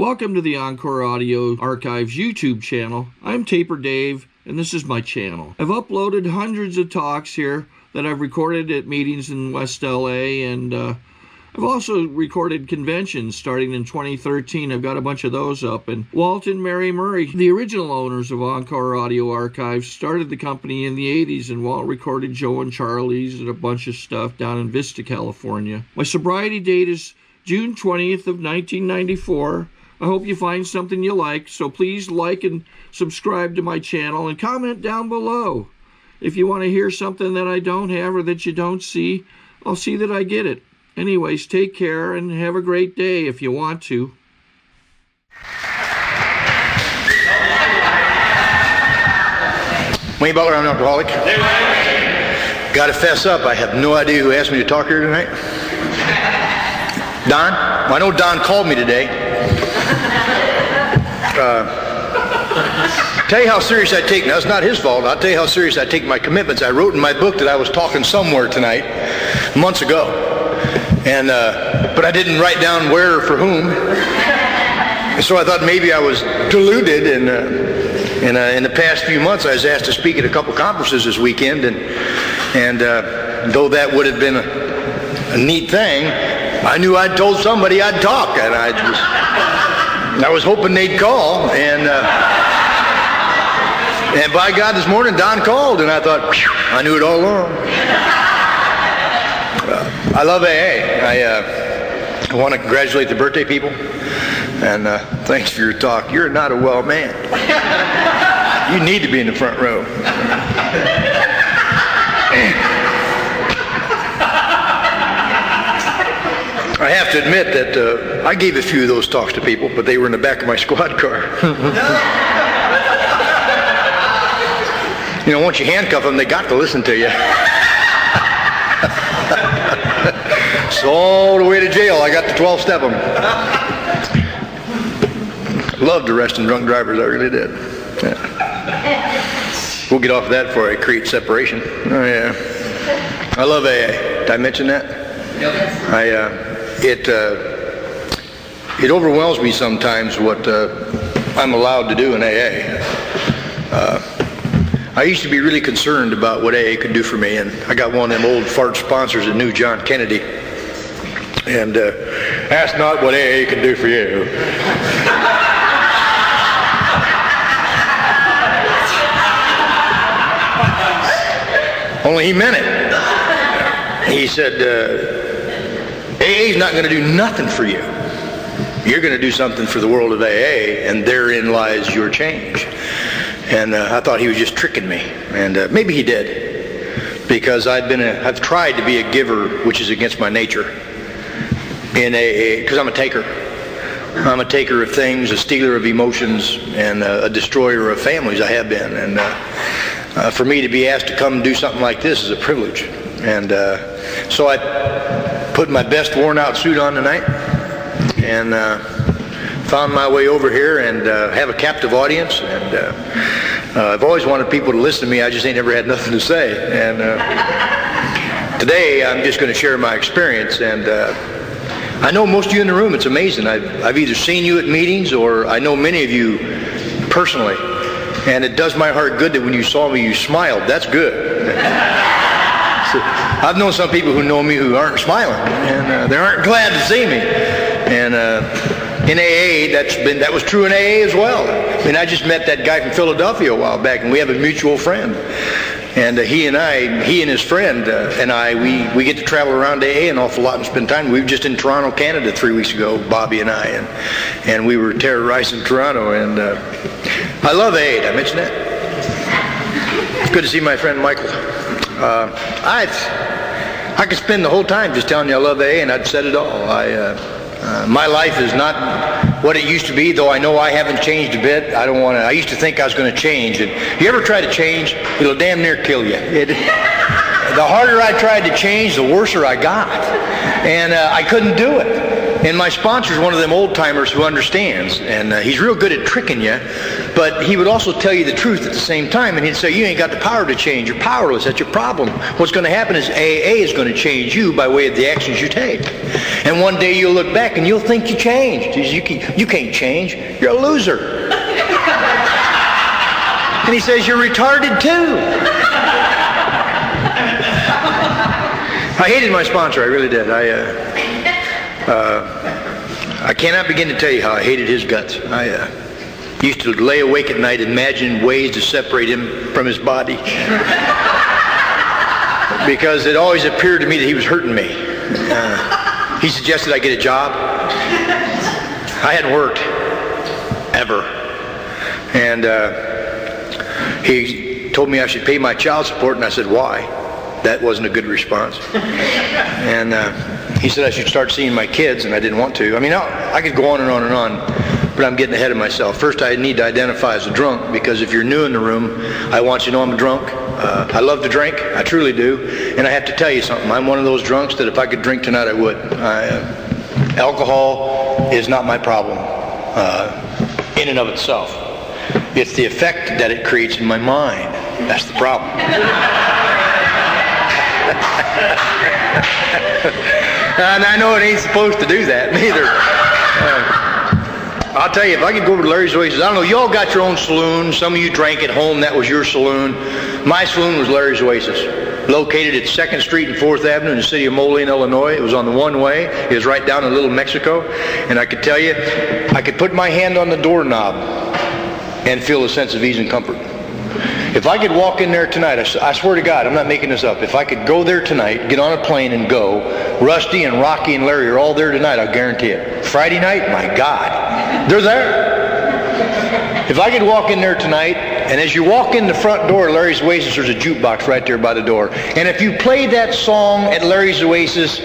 Welcome to the Encore Audio Archives YouTube channel. I'm Taper Dave, and this is my channel. I've uploaded hundreds of talks here that I've recorded at meetings in West LA, and I've also recorded conventions starting in 2013. I've got a bunch of those up. And Walt and Mary Murray, the original owners of Encore Audio Archives, started the company in the 80s, and Walt recorded Joe and Charlie's and a bunch of stuff down in Vista, California. My sobriety date is June 20th of 1994. I hope you find something you like, so please like and subscribe to my channel and comment down below. If you want to hear something that I don't have or that you don't see, I'll see that I get it. Anyways, take care and have a great day if you want to. Wayne Butler, I'm an alcoholic. Got to fess up, I have no idea who asked me to talk here tonight. Don? Well, I know Don called me today. Tell you how serious I take, now it's not his fault, I'll tell you how serious I take my commitments. I wrote in my book that I was talking somewhere tonight, months ago. And but I didn't write down where or for whom. And so I thought maybe I was deluded, and in the past few months I was asked to speak at a couple conferences this weekend, and though that would have been a neat thing, I knew I'd told somebody I'd talk, and I was hoping they'd call, and by God, this morning Don called, and I thought, phew, I knew it all along. I love AA. I want to congratulate the birthday people, and thanks for your talk. You're not a well man. You need to be in the front row. I have to admit that I gave a few of those talks to people, but they were in the back of my squad car. You know, once you handcuff them, they got to listen to you. So all the way to jail, I got to 12-step them. Loved arresting drunk drivers, I really did. Yeah. We'll get off of that before I create separation. Oh yeah. I love AA. Did I mention that? Yep. It overwhelms me sometimes what I'm allowed to do in AA. I used to be really concerned about what AA could do for me, and I got one of them old fart sponsors that knew John Kennedy. And ask not what AA can do for you. Only he meant it. He said, AA's not going to do nothing for you. You're going to do something for the world of AA, and therein lies your change. And I thought he was just tricking me, and maybe he did, because I've tried to be a giver, which is against my nature in AA, because I'm a taker. I'm a taker of things, a stealer of emotions, and a destroyer of families. I have been, and for me to be asked to come and do something like this is a privilege. And so I put my best worn-out suit on tonight, and found my way over here and have a captive audience, and I've always wanted people to listen to me. I just ain't never had nothing to say, and today I'm just going to share my experience. And I know most of you in the room, it's amazing. I've either seen you at meetings, or I know many of you personally, and it does my heart good that when you saw me you smiled. That's good. So, I've known some people who know me who aren't smiling, and they aren't glad to see me. And in AA, that was true in AA as well. I mean, I just met that guy from Philadelphia a while back, and we have a mutual friend. And he and his friend and I, we get to travel around AA an awful lot and spend time. We were just in Toronto, Canada 3 weeks ago, Bobby and I, and we were terrorizing Toronto. And I love AA. Did I mention that? It's good to see my friend Michael. I could spend the whole time just telling you I love AA, and I'd said it all. My life is not what it used to be, though I know I haven't changed a bit. I used to think I was going to change. And you ever try to change, it'll damn near kill you. The harder I tried to change, the worser I got. And I couldn't do it. And my sponsor's one of them old-timers who understands, and he's real good at tricking you, but he would also tell you the truth at the same time, and he'd say, you ain't got the power to change. You're powerless. That's your problem. What's going to happen is AA is going to change you by way of the actions you take. And one day you'll look back and you'll think you changed. You can't change. You're a loser. And he says, you're retarded too. I hated my sponsor. I really did. I cannot begin to tell you how I hated his guts. I used to lay awake at night imagining ways to separate him from his body. Because it always appeared to me that he was hurting me. He suggested I get a job. I hadn't worked. Ever. And he told me I should pay my child support, and I said, why? That wasn't a good response. And he said I should start seeing my kids, and I didn't want to. I mean, I could go on and on and on, but I'm getting ahead of myself. First, I need to identify as a drunk, because if you're new in the room, I want you to know I'm a drunk. I love to drink. I truly do. And I have to tell you something. I'm one of those drunks that if I could drink tonight, I would. Alcohol is not my problem in and of itself. It's the effect that it creates in my mind. That's the problem. And I know it ain't supposed to do that neither. I'll tell you, if I could go over to Larry's Oasis, I don't know, y'all got your own saloon. Some of you drank at home. That was your saloon. My saloon was Larry's Oasis, located at 2nd Street and 4th Avenue in the city of Moline, Illinois. It was on the one-way. It was right down in Little Mexico. And I could tell you, I could put my hand on the doorknob and feel a sense of ease and comfort. If I could walk in there tonight, I swear to God, I'm not making this up. If I could go there tonight, get on a plane and go, Rusty and Rocky and Larry are all there tonight, I'll guarantee it. Friday night, my God, they're there. If I could walk in there tonight, and as you walk in the front door of Larry's Oasis, there's a jukebox right there by the door. And if you play that song at Larry's Oasis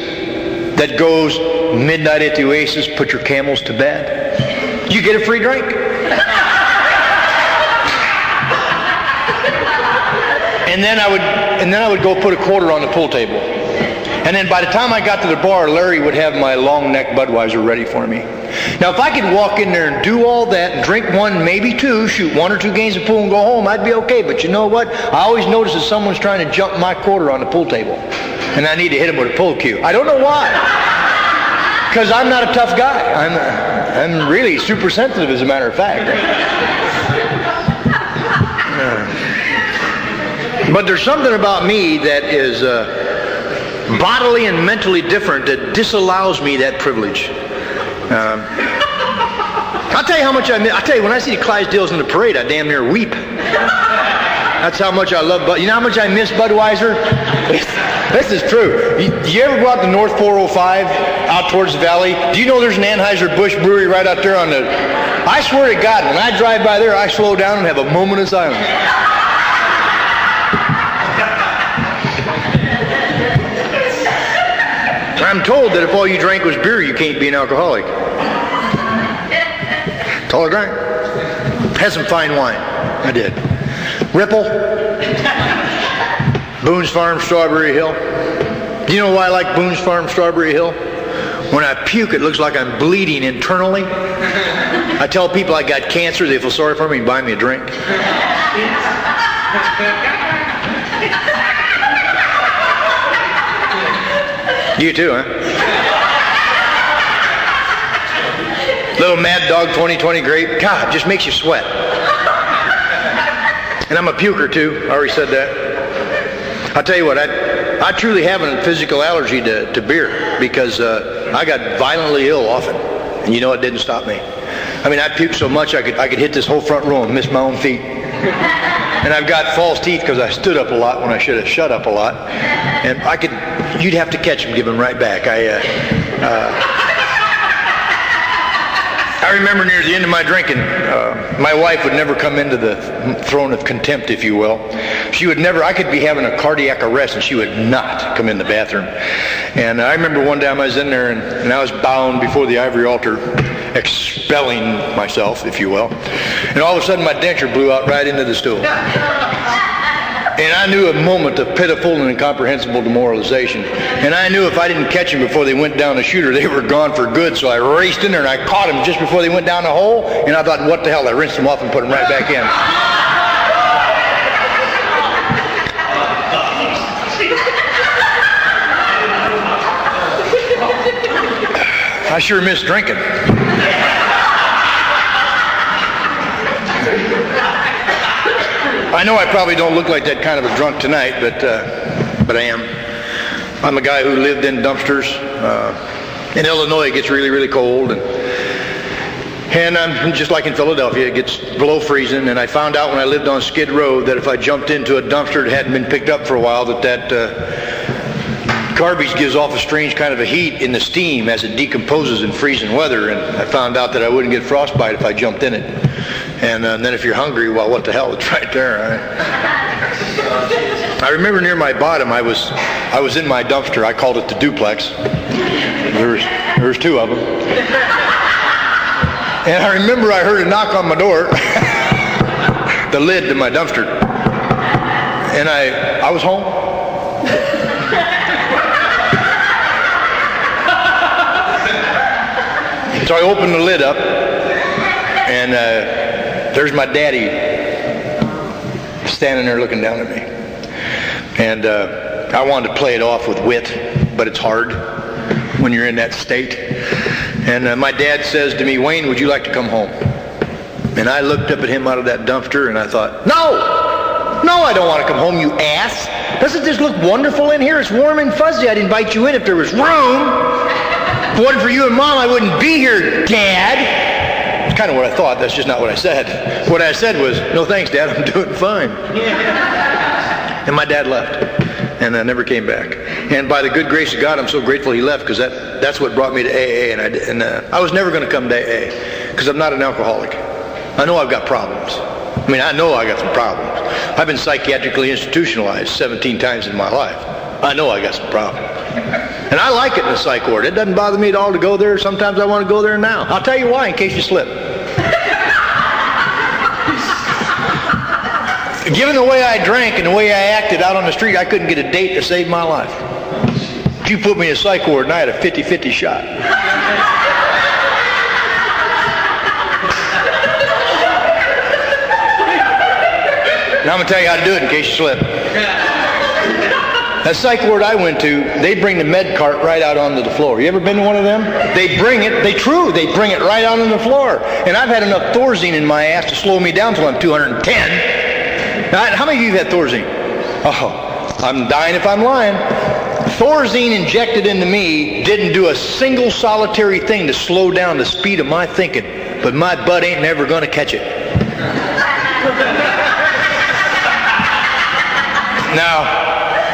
that goes, Midnight at the Oasis, put your camels to bed, you get a free drink. And then I would go put a quarter on the pool table. And then by the time I got to the bar, Larry would have my long neck Budweiser ready for me. Now, if I could walk in there and do all that and drink one, maybe two, shoot 1 or 2 games of pool and go home, I'd be okay. But you know what? I always notice that someone's trying to jump my quarter on the pool table. And I need to hit him with a pull cue. I don't know why. Because I'm not a tough guy. I'm really super sensitive, as a matter of fact. But there's something about me that is bodily and mentally different that disallows me that privilege. I'll tell you how much I'll tell you, when I see the Clydesdales in the parade, I damn near weep. That's how much I love Bud. You know how much I miss Budweiser? This is true. You ever go out to North 405 out towards the valley? Do you know there's an Anheuser-Busch brewery right out there on the... I swear to God, when I drive by there, I slow down and have a moment of silence. I'm told that if all you drank was beer, you can't be an alcoholic. That's all I drank. Had some fine wine. I did. Ripple. Boone's Farm, Strawberry Hill. Do you know why I like Boone's Farm, Strawberry Hill? When I puke, it looks like I'm bleeding internally. I tell people I got cancer, they feel sorry for me and buy me a drink. You too, huh? Little Mad Dog 2020 grape. God, just makes you sweat. And I'm a puker too. I already said that. I'll tell you what, I truly have a physical allergy to beer because I got violently ill often. And you know it didn't stop me. I mean, I puked so much I could hit this whole front row and miss my own feet. And I've got false teeth because I stood up a lot when I should have shut up a lot. And you'd have to catch them, give them right back. I remember near the end of my drinking, my wife would never come into the throne of contempt, if you will. She would never, I could be having a cardiac arrest and she would not come in the bathroom. And I remember one time I was in there and I was bound before the ivory altar, expelling myself, if you will. And all of a sudden my denture blew out right into the stool. And I knew a moment of pitiful and incomprehensible demoralization. And I knew if I didn't catch them before they went down the shooter, they were gone for good. So I raced in there and I caught them just before they went down the hole. And I thought, what the hell? I rinsed them off and put them right back in. I sure miss drinking. I know I probably don't look like that kind of a drunk tonight, but I am. I'm a guy who lived in dumpsters. In Illinois, it gets really, really cold, and I'm just like in Philadelphia. It gets below freezing, and I found out when I lived on Skid Row that if I jumped into a dumpster that hadn't been picked up for a while, that garbage gives off a strange kind of a heat in the steam as it decomposes in freezing weather, and I found out that I wouldn't get frostbite if I jumped in it. And then if you're hungry, well, what the hell? It's right there. I remember near my bottom, I was in my dumpster. I called it the duplex. There's two of them. And I remember I heard a knock on my door, the lid to my dumpster. And I was home. So I opened the lid up, and there's my daddy standing there looking down at me. And I wanted to play it off with wit, but it's hard when you're in that state. And my dad says to me, "Wayne, would you like to come home?" And I looked up at him out of that dumpster, and I thought, no, I don't want to come home, you ass. Doesn't this look wonderful in here? It's warm and fuzzy. I'd invite you in if there was room. If it wasn't for you and Mom, I wouldn't be here, Dad. It's kind of what I thought. That's just not what I said. What I said was, "No thanks, Dad, I'm doing fine." And my dad left, and I never came back. And by the good grace of God, I'm so grateful he left, because that's what brought me to AA. And I was never going to come to AA, because I'm not an alcoholic. I know I've got problems. I mean, I know I got some problems. I've been psychiatrically institutionalized 17 times in my life. I know I got some problems. And I like it in the psych ward. It doesn't bother me at all to go there. Sometimes I want to go there now. I'll tell you why, in case you slip. Given the way I drank and the way I acted out on the street, I couldn't get a date to save my life. If you put me in a psych ward and I had a 50-50 shot. Now I'm going to tell you how to do it in case you slip. That psych ward I went to, they bring the med cart right out onto the floor. You ever been to one of them? They bring it right out on the floor. And I've had enough Thorazine in my ass to slow me down till I'm 210. Now, how many of you have had Thorazine? Oh, I'm dying if I'm lying. Thorazine injected into me didn't do a single solitary thing to slow down the speed of my thinking. But my butt ain't never going to catch it. Now,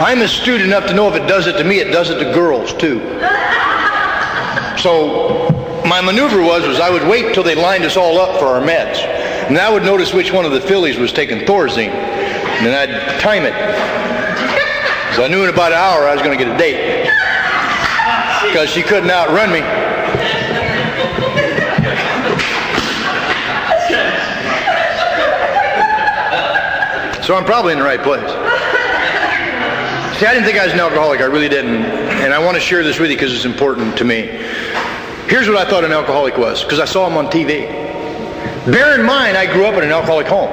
I'm astute enough to know if it does it to me, it does it to girls too. So my maneuver was I would wait till they lined us all up for our meds. And I would notice which one of the fillies was taking Thorazine. And then I'd time it. So I knew in about an hour I was going to get a date. Because she couldn't outrun me. So I'm probably in the right place. See, I didn't think I was an alcoholic. I really didn't. And I want to share this with you because it's important to me. Here's what I thought an alcoholic was, because I saw him on TV. Bear in mind, I grew up in an alcoholic home.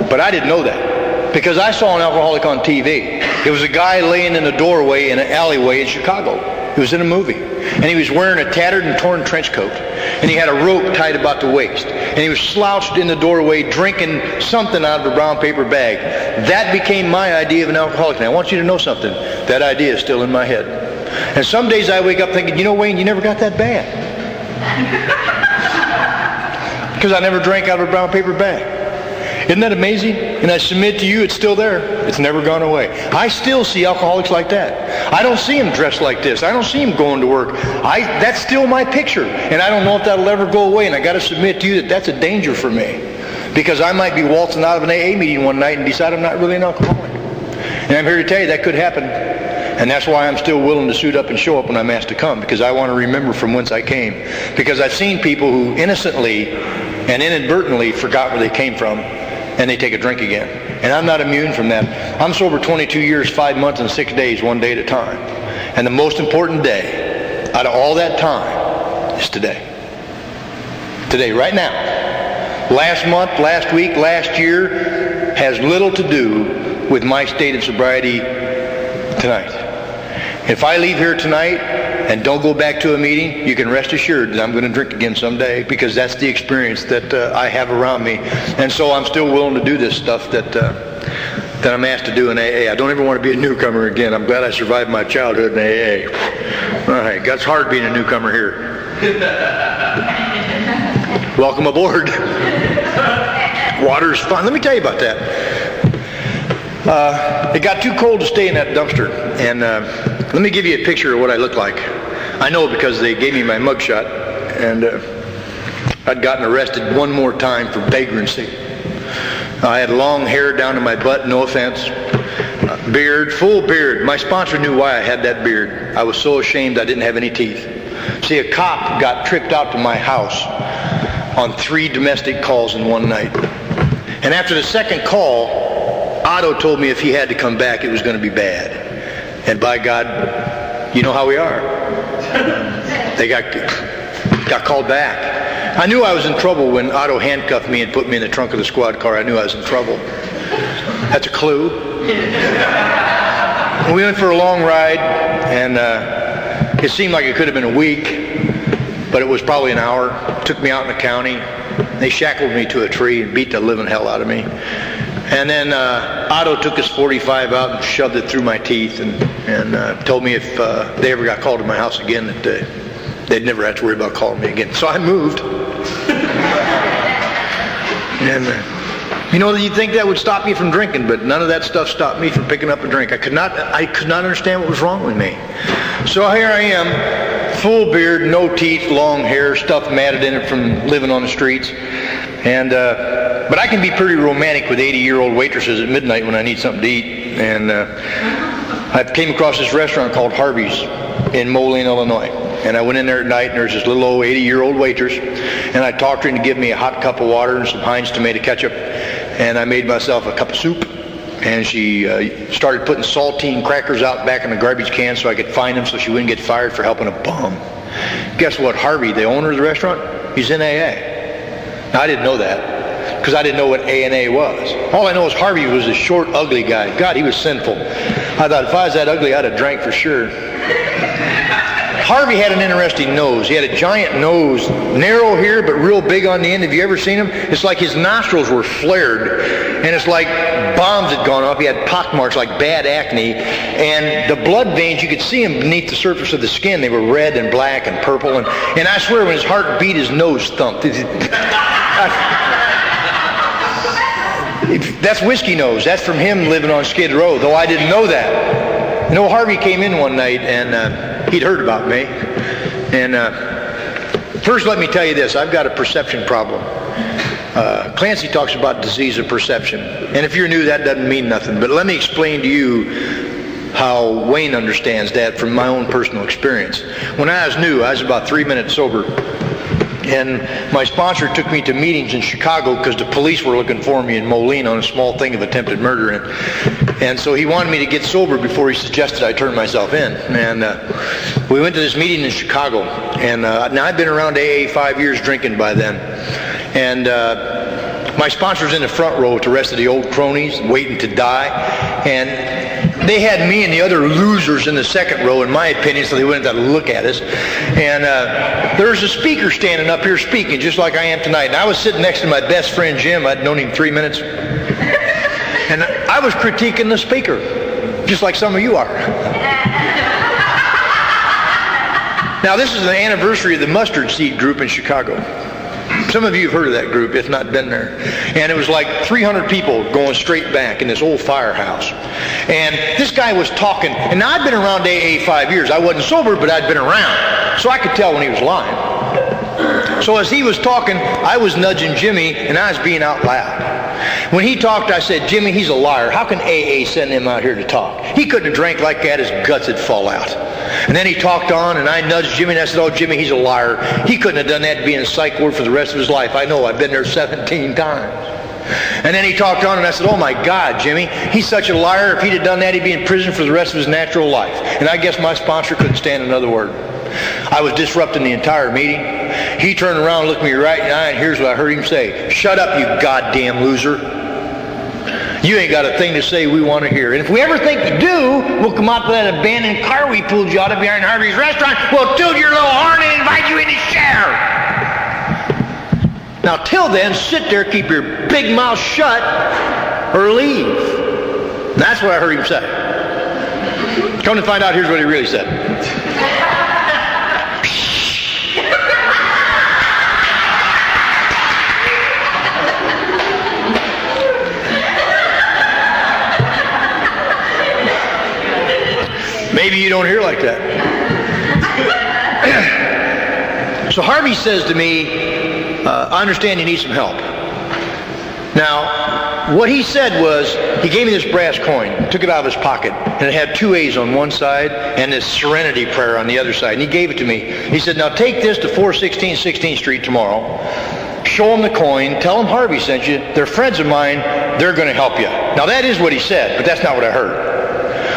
But I didn't know that, because I saw an alcoholic on TV. It was a guy laying in a doorway in an alleyway in Chicago. It was in a movie. And he was wearing a tattered and torn trench coat. And he had a rope tied about the waist. And he was slouched in the doorway drinking something out of a brown paper bag. That became my idea of an alcoholic. And I want you to know something. That idea is still in my head. And some days I wake up thinking, you know, Wayne, you never got that bad. Because I never drank out of a brown paper bag. Isn't that amazing? And I submit to you, it's still there. It's never gone away. I still see alcoholics like that. I don't see them dressed like this. I don't see them going to work. That's still my picture. And I don't know if that'll ever go away. And I got to submit to you that that's a danger for me. Because I might be waltzing out of an AA meeting one night and decide I'm not really an alcoholic. And I'm here to tell you that could happen. And that's why I'm still willing to suit up and show up when I'm asked to come. Because I want to remember from whence I came. Because I've seen people who innocently and inadvertently forgot where they came from. And they take a drink again. And I'm not immune from that. I'm sober 22 years, 5 months, and 6 days, one day at a time. And the most important day out of all that time is today. Today, right now. Last month, last week, last year has little to do with my state of sobriety tonight. If I leave here tonight and don't go back to a meeting, you can rest assured that I'm going to drink again someday, because that's the experience that I have around me. And so I'm still willing to do this stuff that I'm asked to do in AA. I don't ever want to be a newcomer again. I'm glad I survived my childhood in AA. All right, it's hard being a newcomer here. Welcome aboard. Water's fun. Let me tell you about that. It got too cold to stay in that dumpster, and let me give you a picture of what I look like. I know because they gave me my mugshot, and I'd gotten arrested one more time for vagrancy. I had long hair down to my butt, no offense. Beard, full beard. My sponsor knew why I had that beard. I was so ashamed I didn't have any teeth. See, a cop got tripped out to my house on 3 domestic calls in one night. And after the second call, Otto told me if he had to come back, it was going to be bad. And by God, you know how we are. They got called back. I knew I was in trouble when Otto handcuffed me and put me in the trunk of the squad car. I knew I was in trouble. That's a clue. We went for a long ride, and it seemed like it could have been a week, but it was probably an hour. Took me out in the county. They shackled me to a tree and beat the living hell out of me. And then Otto took his .45 out and shoved it through my teeth, and told me if they ever got called to my house again, that they'd never have to worry about calling me again. So I moved. And you'd think that would stop me from drinking, but none of that stuff stopped me from picking up a drink. I could not understand what was wrong with me. So here I am, full beard, no teeth, long hair, stuff matted in it from living on the streets. And but I can be pretty romantic with 80-year-old waitresses at midnight when I need something to eat. And I came across this restaurant called Harvey's in Moline, Illinois. And I went in there at night, and there's this little old 80-year-old waitress. And I talked her into giving me a hot cup of water and some Heinz tomato ketchup. And I made myself a cup of soup. And she started putting saltine crackers out back in the garbage can so I could find them so she wouldn't get fired for helping a bum. Guess what? Harvey, the owner of the restaurant, he's in AA. Now, I didn't know that, because I didn't know what A&A was. All I know is Harvey was a short, ugly guy. God, he was sinful. I thought if I was that ugly, I'd have drank for sure. Harvey had an interesting nose. He had a giant nose, narrow here, but real big on the end. Have you ever seen him? It's like his nostrils were flared, and it's like bombs had gone off. He had pockmarks like bad acne, and the blood veins, you could see them beneath the surface of the skin. They were red and black and purple, and I swear when his heart beat, his nose thumped. That's whiskey nose. That's from him living on Skid Row, though I didn't know that. Harvey came in one night, and he'd heard about me. And first, let me tell you this. I've got a perception problem. Clancy talks about disease of perception. And if you're new, that doesn't mean nothing. But let me explain to you how Wayne understands that from my own personal experience. When I was new, I was about 3 minutes sober. And my sponsor took me to meetings in Chicago because the police were looking for me in Moline on a small thing of attempted murder. And so he wanted me to get sober before he suggested I turn myself in. And we went to this meeting in Chicago. And now I've been around AA 5 years drinking by then. And my sponsor's in the front row with the rest of the old cronies waiting to die. And they had me and the other losers in the second row, in my opinion, so they wouldn't have to look at us. And there's a speaker standing up here speaking, just like I am tonight. And I was sitting next to my best friend, Jim. I'd known him 3 minutes. And I was critiquing the speaker, just like some of you are. Now, this is the anniversary of the Mustard Seed Group in Chicago. Some of you have heard of that group, if not been there. And it was like 300 people going straight back in this old firehouse. And this guy was talking, and now I'd been around AA 5 years. I wasn't sober, but I'd been around. So I could tell when he was lying. So as he was talking, I was nudging Jimmy, and I was being out loud. When he talked, I said, Jimmy, he's a liar. How can AA send him out here to talk? He couldn't have drank like that. His guts would fall out. And then he talked on, and I nudged Jimmy, and I said, oh, Jimmy, he's a liar. He couldn't have done that to be in a psych ward for the rest of his life. I know. I've been there 17 times. And then he talked on, and I said, oh my God, Jimmy, he's such a liar. If he'd have done that, he'd be in prison for the rest of his natural life. And I guess my sponsor couldn't stand another word. I was disrupting the entire meeting. He turned around and looked me right in the eye, and here's what I heard him say. Shut up, you goddamn loser. You ain't got a thing to say we want to hear. And if we ever think you do, we'll come out to that abandoned car we pulled you out of behind Harvey's restaurant. We'll toot your little horn and invite you in to share. Now, till then, sit there, keep your big mouth shut, or leave. That's what I heard him say. Come to find out, here's what he really said. Maybe you don't hear like that. So Harvey says to me, I understand you need some help. Now, what he said was, he gave me this brass coin, took it out of his pocket, and it had 2 A's on one side and this Serenity prayer on the other side. And he gave it to me. He said, now take this to 416 16th Street tomorrow, show them the coin, tell them Harvey sent you, they're friends of mine, they're going to help you. Now that is what he said, but that's not what I heard.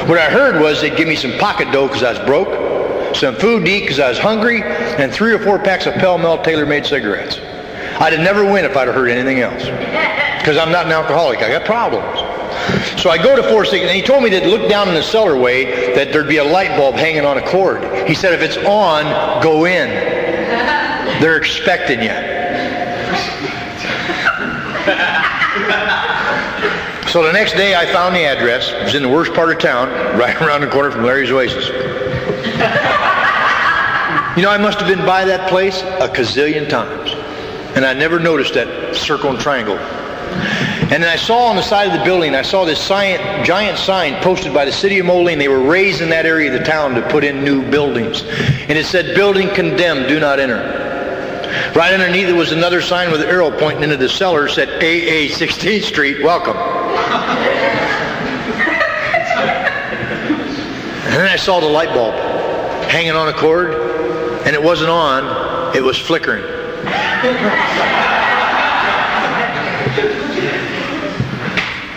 What I heard was they'd give me some pocket dough because I was broke, some food to eat because I was hungry, and 3 or 4 packs of Pell Mell tailor-made cigarettes. I'd have never win if I'd have heard anything else. Because I'm not an alcoholic. I got problems. So I go to 416, and he told me to look down in the cellarway that there'd be a light bulb hanging on a cord. He said, if it's on, go in. They're expecting you. So the next day I found the address. It was in the worst part of town, right around the corner from Larry's Oasis. You know, I must have been by that place a gazillion times. And I never noticed that circle and triangle. And then I saw on the side of the building, I saw this giant sign posted by the city of Moline. They were raised in that area of the town to put in new buildings. And it said, building condemned, do not enter. Right underneath it was another sign with an arrow pointing into the cellar, said AA 16th Street, welcome. And then I saw the light bulb hanging on a cord, and it wasn't on, it was flickering.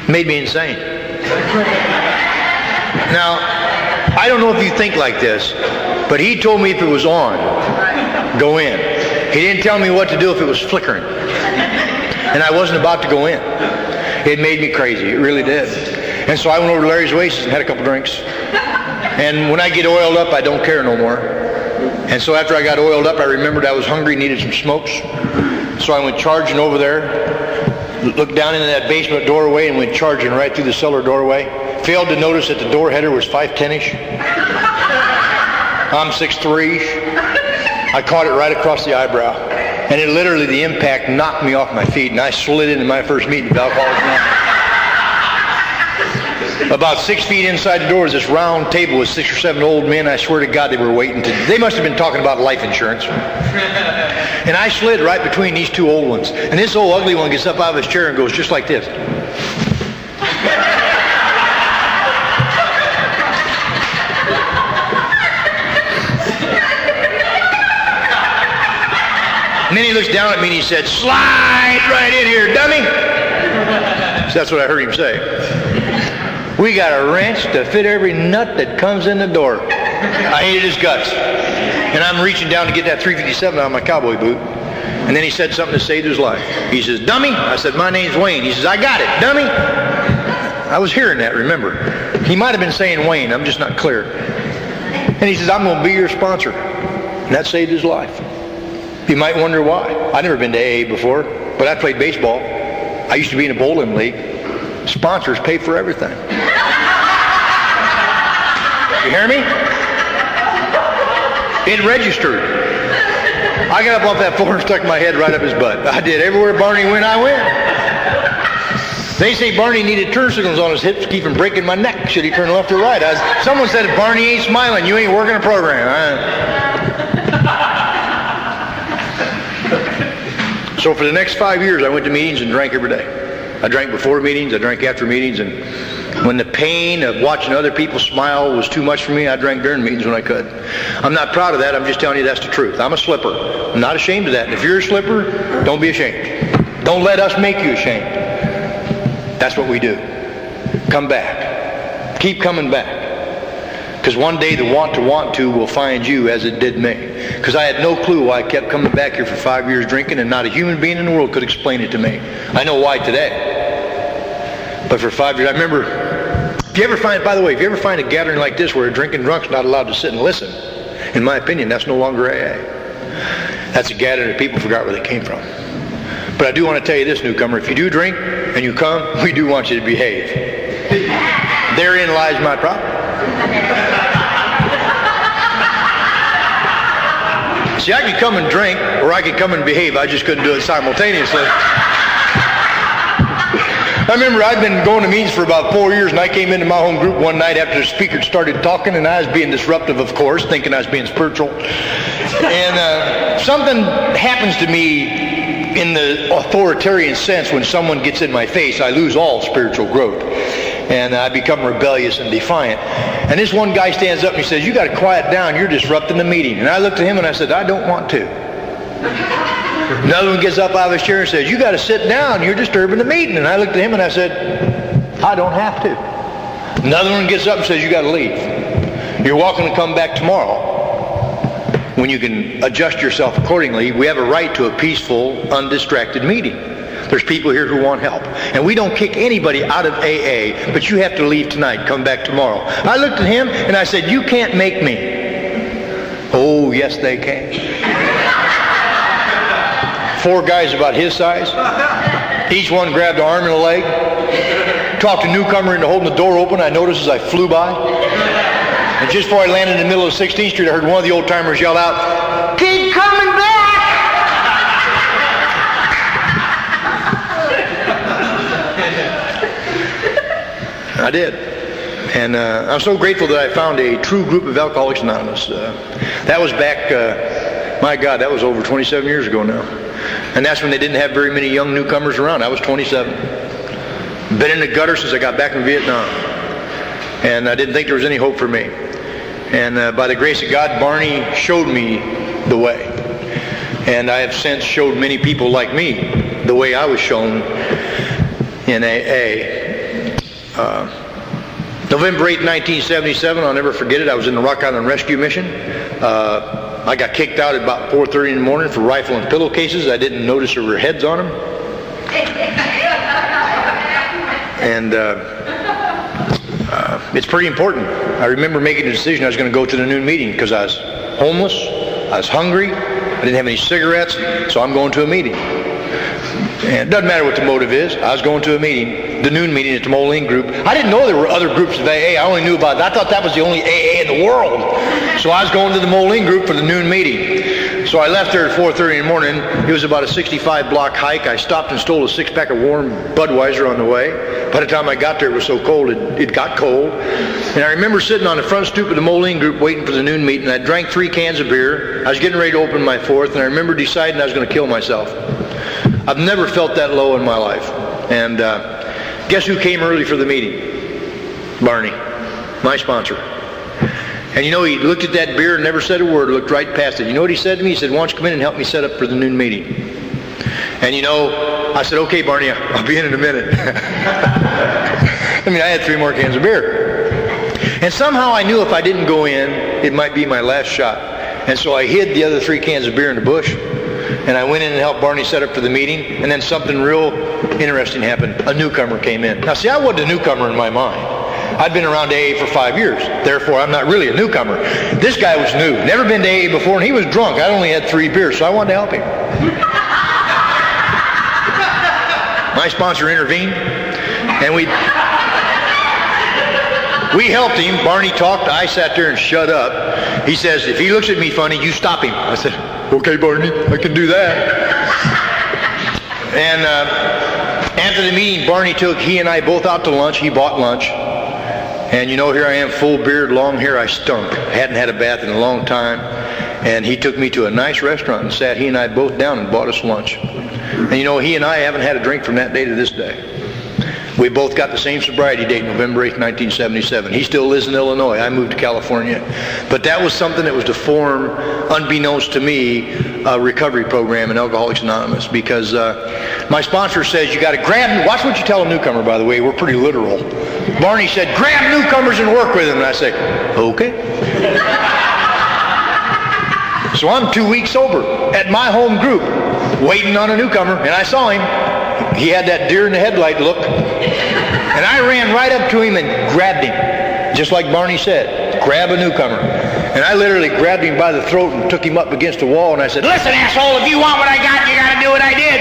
Made me insane. Now, I don't know if you think like this, but he told me if it was on, go in. He didn't tell me what to do if it was flickering. And I wasn't about to go in. It made me crazy. It really did. And so I went over to Larry's Oasis and had a couple drinks. And when I get oiled up, I don't care no more. And so after I got oiled up, I remembered I was hungry, needed some smokes. So I went charging over there, looked down into that basement doorway and went charging right through the cellar doorway. Failed to notice that the door header was 5'10"ish. I'm 6'3". I caught it right across the eyebrow. And it literally, the impact knocked me off my feet, and I slid into my first meeting of Alcoholics Anonymous. About 6 feet inside the door was this round table with 6 or 7 old men. I swear to God they were waiting they must have been talking about life insurance. And I slid right between these 2 old ones. And this old ugly one gets up out of his chair and goes just like this. And then he looks down at me and he said, slide right in here, dummy. So that's what I heard him say. We got a wrench to fit every nut that comes in the door. I hated his guts. And I'm reaching down to get that 357 out of my cowboy boot. And then he said something to save his life. He says, dummy. I said, my name's Wayne. He says, I got it, dummy. I was hearing that, remember. He might have been saying Wayne. I'm just not clear. And he says, I'm going to be your sponsor. And that saved his life. You might wonder why. I've never been to AA before, but I played baseball. I used to be in a bowling league. Sponsors pay for everything. You hear me? It registered. I got up off that floor and stuck my head right up his butt. I did. Everywhere Barney went, I went. They say Barney needed turn signals on his hips to keep from breaking my neck. Should he turn left or right? Someone said, if Barney ain't smiling, you ain't working a program. So for the next 5 years, I went to meetings and drank every day. I drank before meetings, I drank after meetings, and when the pain of watching other people smile was too much for me, I drank during meetings when I could. I'm not proud of that, I'm just telling you that's the truth. I'm a slipper. I'm not ashamed of that. And if you're a slipper, don't be ashamed. Don't let us make you ashamed. That's what we do. Come back. Keep coming back. Because one day the want to will find you as it did me. Because I had no clue why I kept coming back here for 5 years drinking, and not a human being in the world could explain it to me. I know why today. But for 5 years, I remember, if you ever find a gathering like this where a drinking drunk's not allowed to sit and listen, in my opinion, that's no longer AA. That's a gathering that people forgot where they came from. But I do want to tell you this, newcomer, if you do drink and you come, we do want you to behave. Therein lies my problem. See, I could come and drink, or I could come and behave. I just couldn't do it simultaneously. I remember I'd been going to meetings for about 4 years, and I came into my home group one night after the speaker started talking, and I was being disruptive, of course, thinking I was being spiritual. And something happens to me in the authoritarian sense when someone gets in my face. I lose all spiritual growth. And I become rebellious and defiant. And this one guy stands up and he says, "You got to quiet down. You're disrupting the meeting." And I looked at him and I said, "I don't want to." Another one gets up out of his chair and says, "You got to sit down. You're disturbing the meeting." And I looked at him and I said, "I don't have to." Another one gets up and says, "You got to leave. You're welcome to come back tomorrow when you can adjust yourself accordingly. We have a right to a peaceful, undistracted meeting. There's people here who want help. And we don't kick anybody out of AA, but you have to leave tonight. Come back tomorrow." I looked at him and I said, "You can't make me." Oh, yes, they can. 4 guys about his size. Each one grabbed an arm and a leg. Talked a newcomer into holding the door open. I noticed as I flew by. And just before I landed in the middle of 16th Street, I heard one of the old timers yell out, "Keep coming back!" I did. And I'm so grateful that I found a true group of Alcoholics Anonymous. That was back, my God, that was over 27 years ago now. And that's when they didn't have very many young newcomers around. I was 27. Been in the gutter since I got back from Vietnam. And I didn't think there was any hope for me. And by the grace of God, Barney showed me the way. And I have since showed many people like me the way I was shown in AA. November 8, 1977, I'll never forget it. I was in the Rock Island Rescue Mission. I got kicked out at about 4:30 in the morning for rifling pillowcases. I didn't notice there were heads on them. And it's pretty important. I remember making a decision I was going to go to the noon meeting because I was homeless, I was hungry, I didn't have any cigarettes, so I'm going to a meeting. And it doesn't matter what the motive is. I was going to a meeting, the noon meeting at the Moline group. I didn't know there were other groups of AA. I only knew about that. I thought that was the only AA in the world. So I was going to the Moline group for the noon meeting. So I left there at 4:30 in the morning. It was about a 65-block hike. I stopped and stole a 6-pack of warm Budweiser on the way. By the time I got there, it was so cold, it got cold. And I remember sitting on the front stoop of the Moline group waiting for the noon meeting. I drank 3 cans of beer. I was getting ready to open my 4th, and I remember deciding I was going to kill myself. I've never felt that low in my life. And guess who came early for the meeting? Barney, my sponsor. And you know, he looked at that beer and never said a word, looked right past it. You know what he said to me? He said, "Why don't you come in and help me set up for the noon meeting?" And you know, I said, "Okay, Barney, I'll be in a minute." I mean, I had 3 more cans of beer. And somehow I knew if I didn't go in, it might be my last shot. And so I hid the other 3 cans of beer in the bush. And I went in and helped Barney set up for the meeting, and then something real interesting happened. A newcomer came in. Now see, I wasn't a newcomer in my mind. I'd been around AA for 5 years. Therefore, I'm not really a newcomer. This guy was new. Never been to AA before, and he was drunk. I only had 3 beers, so I wanted to help him. My sponsor intervened, and we helped him. Barney talked. I sat there and shut up. He says, "If he looks at me funny, you stop him." I said, "Okay, Barney, I can do that." And after the meeting, Barney took he and I both out to lunch. He bought lunch. And you know, here I am, full beard, long hair. I stunk. I hadn't had a bath in a long time. And he took me to a nice restaurant and sat he and I both down and bought us lunch. And you know, he and I haven't had a drink from that day to this day. We both got the same sobriety date, November 8, 1977. He still lives in Illinois. I moved to California. But that was something that was to form, unbeknownst to me, a recovery program in Alcoholics Anonymous. Because my sponsor says, you got to grab, watch what you tell a newcomer, by the way, we're pretty literal. Barney said, grab newcomers and work with them. And I say, okay. So I'm 2 weeks sober at my home group, waiting on a newcomer, and I saw him. He had that deer in the headlight look. And I ran right up to him and grabbed him, just like Barney said, grab a newcomer. And I literally grabbed him by the throat and took him up against the wall, and I said, listen, asshole, if you want what I got, you got to do what I did.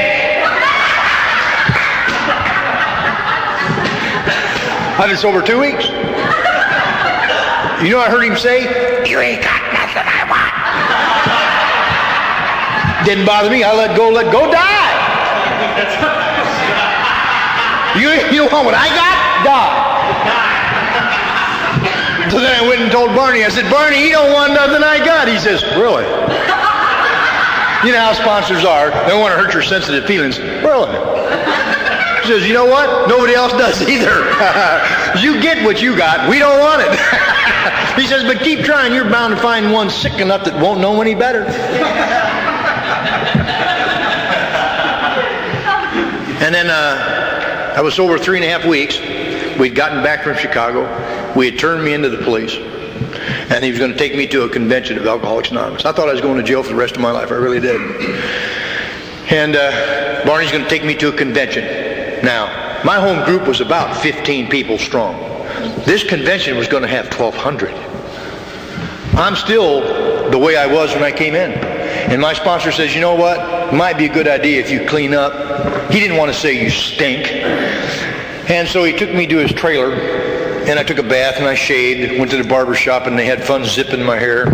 I've been sober 2 weeks. You know what I heard him say? You ain't got nothing I want. Didn't bother me. I let go, die. You don't want what I got? Die. So then I went and told Barney, I said, Barney, he don't want nothing I got. He says, really? You know how sponsors are. They don't want to hurt your sensitive feelings. Really? He says, you know what? Nobody else does either. You get what you got. We don't want it. He says, but keep trying. You're bound to find one sick enough that won't know any better. And then I was sober 3.5 weeks. We'd gotten back from Chicago. We had turned me into the police. And he was going to take me to a convention of Alcoholics Anonymous. I thought I was going to jail for the rest of my life. I really did. And Barney's going to take me to a convention. Now, my home group was about 15 people strong. This convention was going to have 1,200. I'm still the way I was when I came in. And my sponsor says, you know what? It might be a good idea if you clean up. He didn't want to say you stink. And so he took me to his trailer, and I took a bath, and I shaved, went to the barber shop, and they had fun zipping my hair.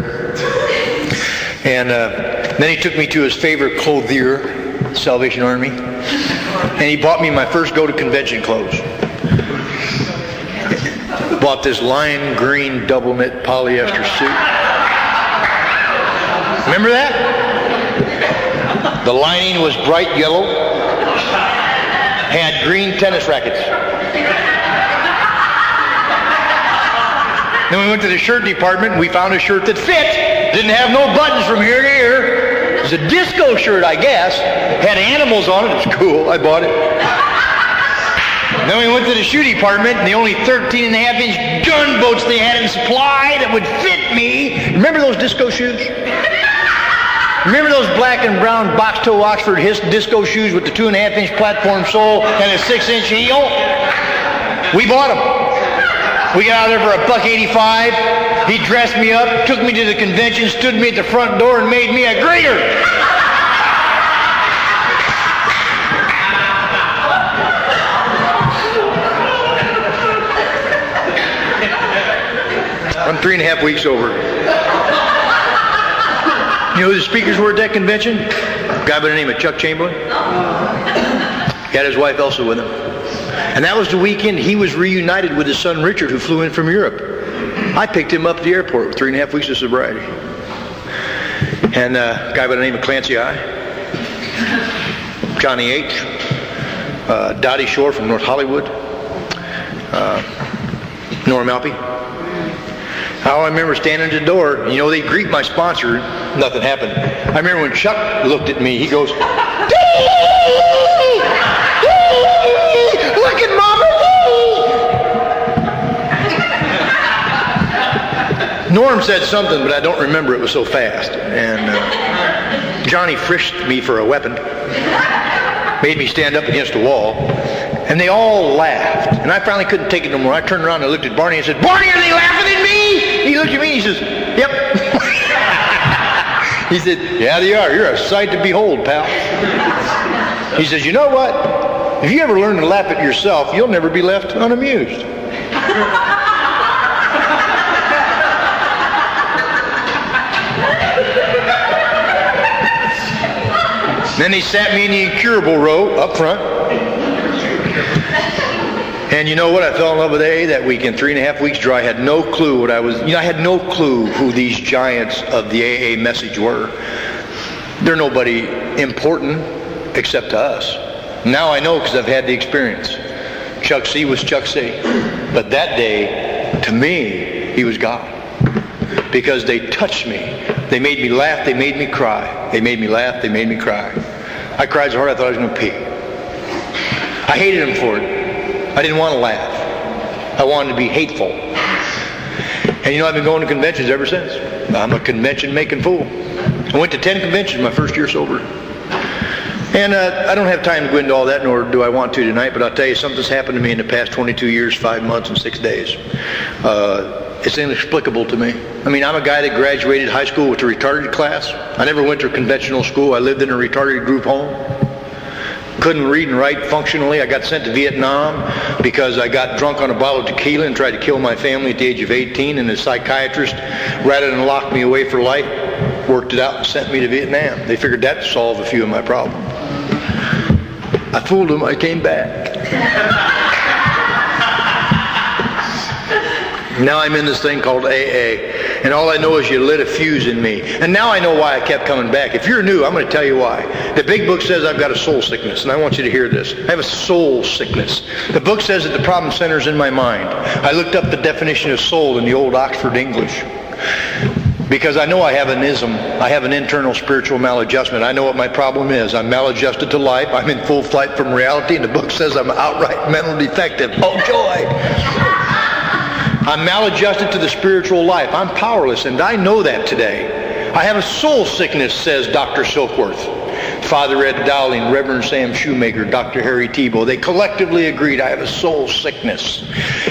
And then he took me to his favorite clothier, Salvation Army, and he bought me my first go-to-convention clothes. Bought this lime green double knit polyester suit. Remember that? The lining was bright yellow, had green tennis rackets. Then we went to the shirt department and we found a shirt that fit. Didn't have no buttons from here to here. It was a disco shirt, I guess. Had animals on it. It was cool. I bought it. Then we went to the shoe department, and the only 13.5-inch gunboats they had in supply that would fit me. Remember those disco shoes? Remember those black and brown box-toe Oxford disco shoes with the 2.5-inch platform sole and a 6-inch heel? We bought them. We got out there for $1.85. He dressed me up, took me to the convention, stood me at the front door, and made me a greeter. I'm 3.5 weeks over. You know who the speakers were at that convention? A guy by the name of Chuck Chamberlain. He had his wife Elsa with him. And that was the weekend he was reunited with his son Richard, who flew in from Europe. I picked him up at the airport with 3.5 weeks of sobriety. And a guy by the name of Clancy I, Johnny H, Dottie Shore from North Hollywood, Nora Malpe. I remember standing at the door. You know, they greet my sponsor. Nothing happened. I remember when Chuck looked at me, he goes, look at Mama. Norm said something, but I don't remember. It was so fast. And Johnny frisked me for a weapon, made me stand up against a wall, and they all laughed. And I finally couldn't take it no more. I turned around and looked at Barney and said, Barney, are they laughing at me? He looked at me and he says, yep. He said, yeah, they are. You're a sight to behold, pal. He says, you know what? If you ever learn to laugh at yourself, you'll never be left unamused. Then he sat me in the incurable row up front. And you know what? I fell in love with AA that weekend. 3.5 weeks dry. I had no clue what I was. I had no clue who these giants of the AA message were. They're nobody important except to us. Now I know because I've had the experience. Chuck C was Chuck C. But that day, to me, he was God. Because they touched me. They made me laugh. They made me cry. They made me laugh. They made me cry. I cried so hard I thought I was going to pee. I hated him for it. I didn't want to laugh. I wanted to be hateful. And you know, I've been going to conventions ever since. I'm a convention-making fool. I went to 10 conventions my first year sober. And I don't have time to go into all that, nor do I want to tonight, but I'll tell you, something's happened to me in the past 22 years, 5 months, and 6 days. It's inexplicable to me. I mean, I'm a guy that graduated high school with a retarded class. I never went to a conventional school. I lived in a retarded group home. Couldn't read and write functionally. I got sent to Vietnam because I got drunk on a bottle of tequila and tried to kill my family at the age of 18, and the psychiatrist, rather than lock me away for life, worked it out and sent me to Vietnam. They figured that'd solve a few of my problems. I fooled them. I came back. Now I'm in this thing called AA, and all I know is you lit a fuse in me. And now I know why I kept coming back. If you're new, I'm going to tell you why. The big book says I've got a soul sickness, and I want you to hear this. I have a soul sickness. The book says that the problem centers in my mind. I looked up the definition of soul in the old Oxford English, because I know I have an ism. I have an internal spiritual maladjustment. I know what my problem is. I'm maladjusted to life. I'm in full flight from reality, and the book says I'm outright mental defective. Oh, joy! I'm maladjusted to the spiritual life. I'm powerless, and I know that today. I have a soul sickness, says Dr. Silkworth. Father Ed Dowling, Reverend Sam Shoemaker, Dr. Harry Tebow, they collectively agreed I have a soul sickness.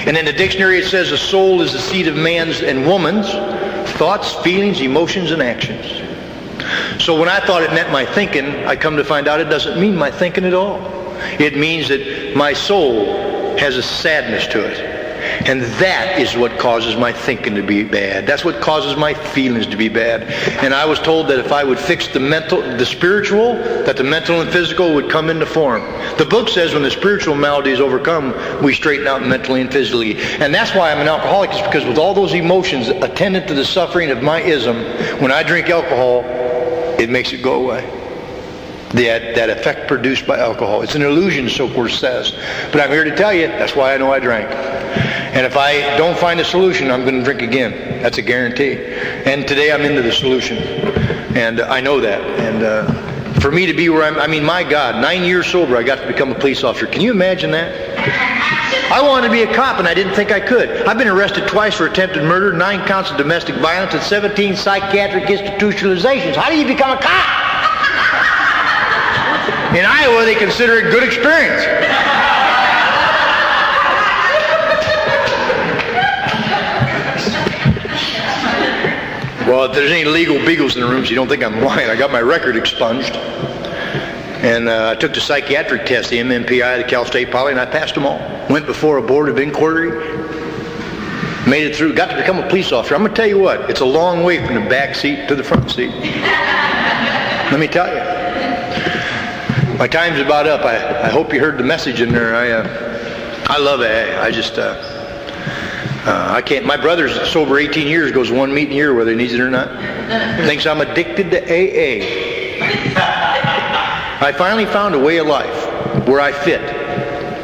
And in the dictionary it says a soul is the seat of man's and woman's thoughts, feelings, emotions, and actions. So when I thought it meant my thinking, I come to find out it doesn't mean my thinking at all. It means that my soul has a sadness to it. And that is what causes my thinking to be bad. That's what causes my feelings to be bad. And I was told that if I would fix the spiritual, that the mental and physical would come into form. The book says when the spiritual malady is overcome, we straighten out mentally and physically. And that's why I'm an alcoholic, is because with all those emotions attendant to the suffering of my ism, when I drink alcohol, it makes it go away. That effect produced by alcohol. It's an illusion, Silkworth says. But I'm here to tell you, that's why I know I drank. And if I don't find a solution, I'm going to drink again. That's a guarantee. And today I'm into the solution. And I know that. And for me to be where I mean, my God, 9 years sober, I got to become a police officer. Can you imagine that? I wanted to be a cop, and I didn't think I could. I've been arrested twice for attempted murder, 9 counts of domestic violence, and 17 psychiatric institutionalizations. How do you become a cop? In Iowa, they consider it good experience. Well, if there's any legal beagles in the room, so you don't think I'm lying, I got my record expunged. And I took the psychiatric test, the MMPI, the Cal State Poly, and I passed them all. Went before a board of inquiry, made it through, got to become a police officer. I'm going to tell you what, it's a long way from the back seat to the front seat. Let me tell you. My time's about up. I hope you heard the message in there. I love AA. I can't. My brother's sober 18 years, goes one meeting a year whether he needs it or not. Thinks I'm addicted to AA. I finally found a way of life where I fit,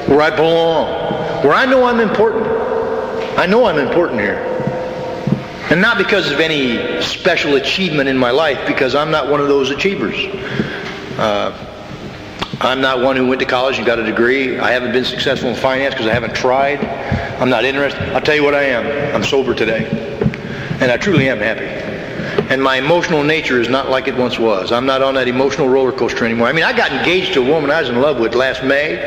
where I belong, where I know I'm important. I know I'm important here. And not because of any special achievement in my life, because I'm not one of those achievers. I'm not one who went to college and got a degree. I haven't been successful in finance because I haven't tried. I'm not interested. I'll tell you what I am. I'm sober today. And I truly am happy. And my emotional nature is not like it once was. I'm not on that emotional roller coaster anymore. I mean, I got engaged to a woman I was in love with last May.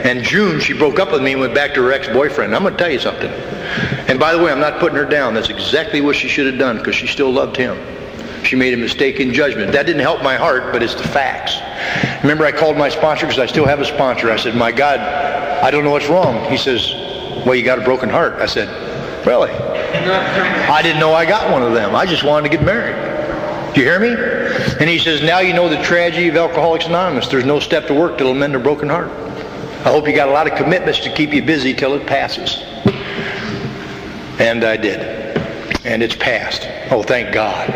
And June, she broke up with me and went back to her ex-boyfriend. I'm going to tell you something. And by the way, I'm not putting her down. That's exactly what she should have done, because she still loved him. She made a mistake in judgment. That didn't help my heart, but it's the facts. Remember, I called my sponsor, because I still have a sponsor. I said, my God, I don't know what's wrong. He says, well, you got a broken heart. I said, really? I didn't know I got one of them. I just wanted to get married. Do you hear me? And he says, now you know the tragedy of Alcoholics Anonymous. There's no step to work that'll mend a broken heart. I hope you got a lot of commitments to keep you busy till it passes. And I did. And it's passed. Oh, thank God.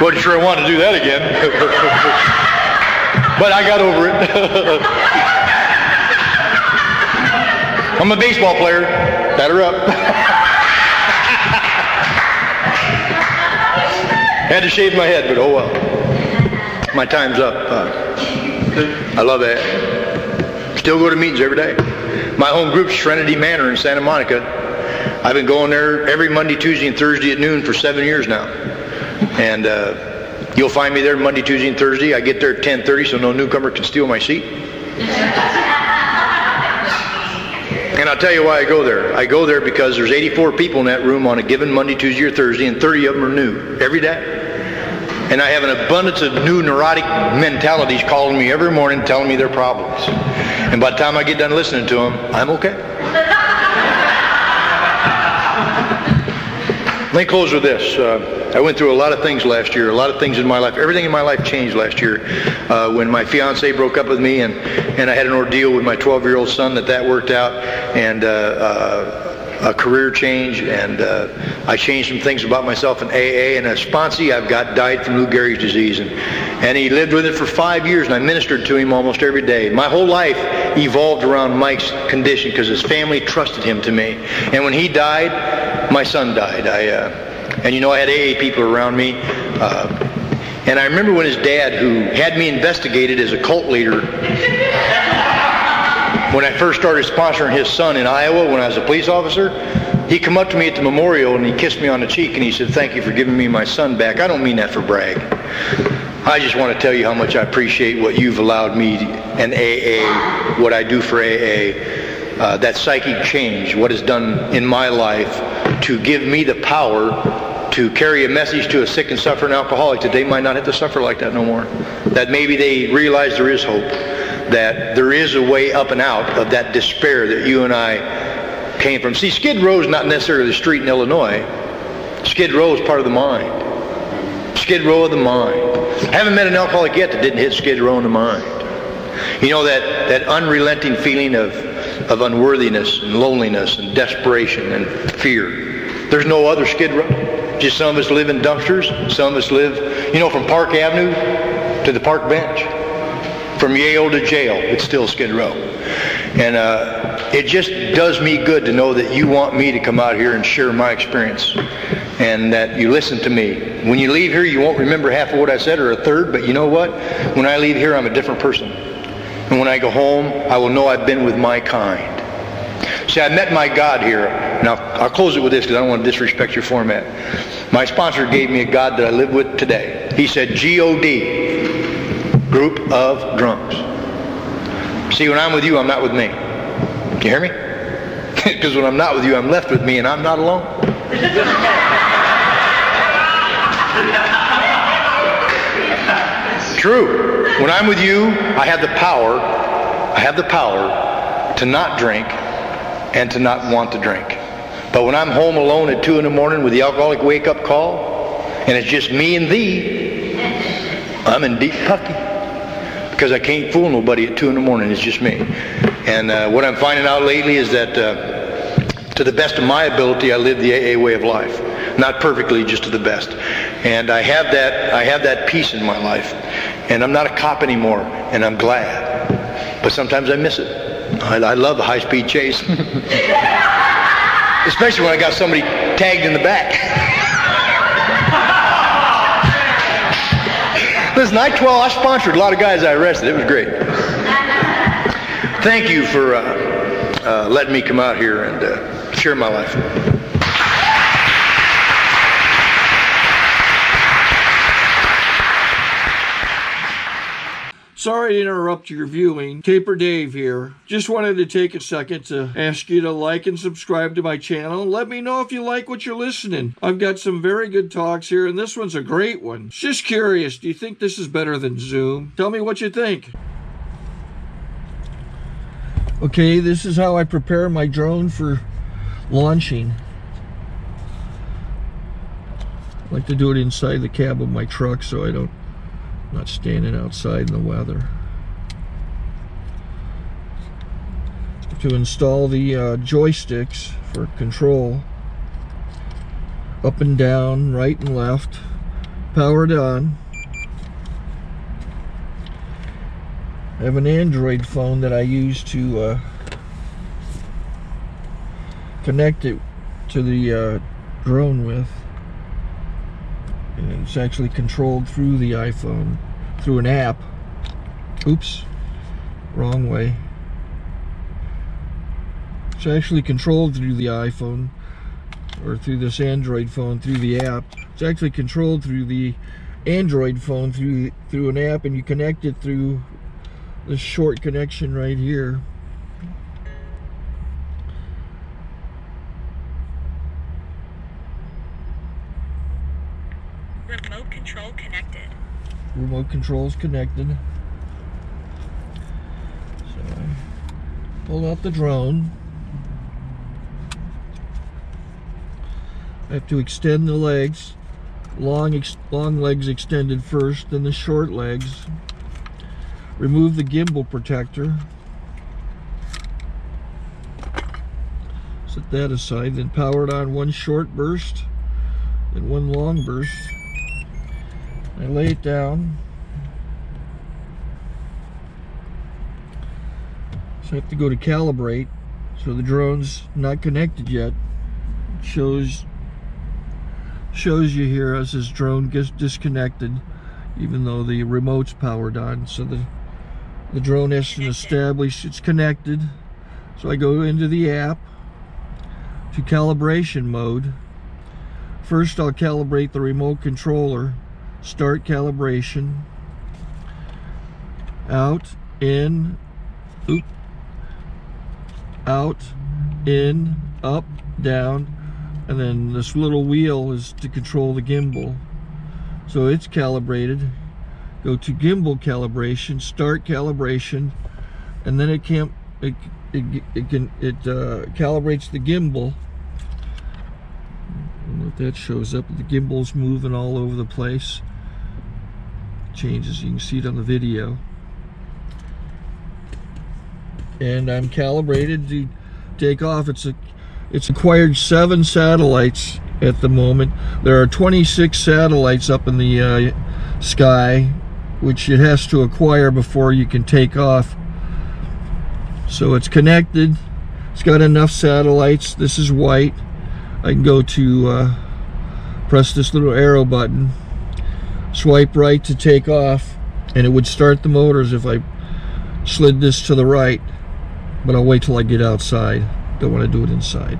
Wasn't sure I wanted to do that again. But I got over it. I'm a baseball player. Batter up. Had to shave my head, but oh well. My time's up. I love that. Still go to meetings every day. My home group's Serenity Manor in Santa Monica. I've been going there every Monday, Tuesday, and Thursday at noon for 7 years now. And you'll find me there Monday, Tuesday, and Thursday. I get there at 10:30 so no newcomer can steal my seat. And I'll tell you why I go there. I go there because there's 84 people in that room on a given Monday, Tuesday, or Thursday, and 30 of them are new every day. And I have an abundance of new neurotic mentalities calling me every morning telling me their problems. And by the time I get done listening to them, I'm okay. Let me close with this. I went through a lot of things last year, a lot of things in my life. Everything in my life changed last year when my fiance broke up with me, and I had an ordeal with my 12-year-old son that worked out, and a career change, and I changed some things about myself in AA, and a sponsee I've got died from Lou Gehrig's disease, and he lived with it for 5 years, and I ministered to him almost every day. My whole life evolved around Mike's condition because his family trusted him to me. And when he died, my son died. And you know, I had AA people around me. And I remember when his dad, who had me investigated as a cult leader, when I first started sponsoring his son in Iowa when I was a police officer, he come up to me at the memorial and he kissed me on the cheek and he said, "Thank you for giving me my son back. I don't mean that for brag. I just want to tell you how much I appreciate what you've allowed me and AA, what I do for AA, that psychic change, what it's done in my life to give me the power to carry a message to a sick and suffering alcoholic that they might not have to suffer like that no more. That maybe they realize there is hope, that there is a way up and out of that despair that you and I came from. See, Skid Row is not necessarily the street in Illinois. Skid Row is part of the mind. Skid Row of the mind. I haven't met an alcoholic yet that didn't hit Skid Row in the mind. You know, that unrelenting feeling of unworthiness and loneliness and desperation and fear. There's no other Skid Row. Just some of us live in dumpsters. Some of us live, you know, from Park Avenue to the park bench. From Yale to jail, it's still Skid Row. And it just does me good to know that you want me to come out here and share my experience and that you listen to me. When you leave here, you won't remember half of what I said or a third, but you know what? When I leave here, I'm a different person. And when I go home, I will know I've been with my kind. See, I met my God here. Now, I'll close it with this because I don't want to disrespect your format. My sponsor gave me a God that I live with today. He said, G-O-D. Group of drunks. See, when I'm with you, I'm not with me. You hear me? Because when I'm not with you, I'm left with me, and I'm not alone. True. When I'm with you, I have the power to not drink and to not want to drink. But when I'm home alone at 2 in the morning with the alcoholic wake-up call, and it's just me and thee, I'm in deep pucky. Because I can't fool nobody at 2 in the morning. It's just me. And what I'm finding out lately is that to the best of my ability, I live the AA way of life. Not perfectly, just to the best. And I have that peace in my life. And I'm not a cop anymore, and I'm glad. But sometimes I miss it. I love a high-speed chase. Especially when I got somebody tagged in the back. Listen, I sponsored a lot of guys I arrested. It was great. Thank you for letting me come out here and share my life. Sorry to interrupt your viewing. Taper Dave here. Just wanted to take a second to ask you to like and subscribe to my channel. Let me know if you like what you're listening. I've got some very good talks here, and this one's a great one. Just curious, do you think this is better than Zoom? Tell me what you think. Okay, this is how I prepare my drone for launching. I like to do it inside the cab of my truck so I'm not standing outside in the weather. To install the joysticks for control, up and down, right and left, powered on. I have an Android phone that I use to connect it to the drone with. And it's actually controlled through the iPhone, through an app. Oops, wrong way. It's actually controlled through the iPhone, or through this Android phone, through the app. It's actually controlled through the Android phone, through an app, and you connect it through this short connection right here. Remote control connected. Remote control's connected. So I pull out the drone. I have to extend the legs. Long legs extended first, then the short legs. Remove the gimbal protector. Set that aside, then power it on one short burst, then one long burst. I lay it down. So I have to go to calibrate. So the drone's not connected yet. It shows you here as this drone gets disconnected, even though the remote's powered on. So the drone has to establish it's connected. So I go into the app to calibration mode. First I'll calibrate the remote controller. Start calibration. Out, in, oop, out, in, up, down, and then this little wheel is to control the gimbal. So it's calibrated. Go to gimbal calibration, start calibration, and then it calibrates the gimbal. I don't know if that shows up. The gimbal's moving all over the place. Changes, you can see it on the video. And I'm calibrated to take off. It's acquired 7 satellites at the moment. There are 26 satellites up in the sky, which it has to acquire before you can take off. So it's connected. It's got enough satellites. This is white. I can go to press this little arrow button, swipe right to take off, and it would start the motors if I slid this to the right, but I'll wait till I get outside. Don't want to do it inside.